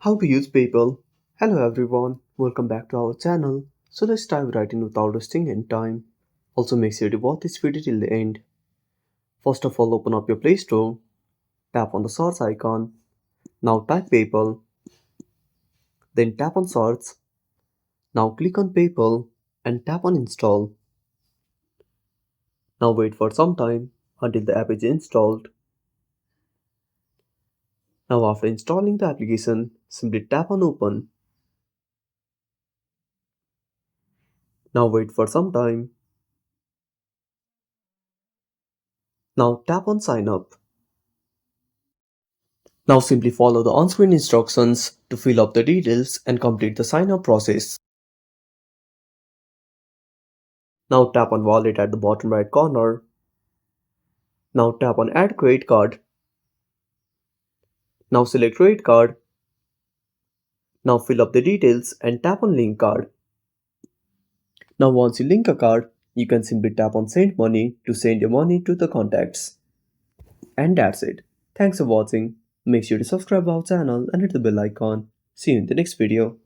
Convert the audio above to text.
How to use PayPal. Hello everyone, welcome back to our channel. So let's dive right in without wasting any time. Also make sure to watch this video till the end. First of all, open up your Play Store, tap on the search icon. Now type PayPal, then tap on search. Now click on PayPal and tap on install. Now wait for some time until the app is installed. Now after installing the application, simply tap on open. Now wait for some time. Now tap on sign up. Now simply follow the on-screen instructions to fill up the details and complete the sign-up process. Now tap on wallet at the bottom right corner. Now tap on add credit card. Now select credit card. Now fill up the details and tap on link card. Now once you link a card, you can simply tap on send money to send your money to the contacts. And that's it. Thanks for watching. Make sure to subscribe our channel and hit the bell icon. See you in the next video.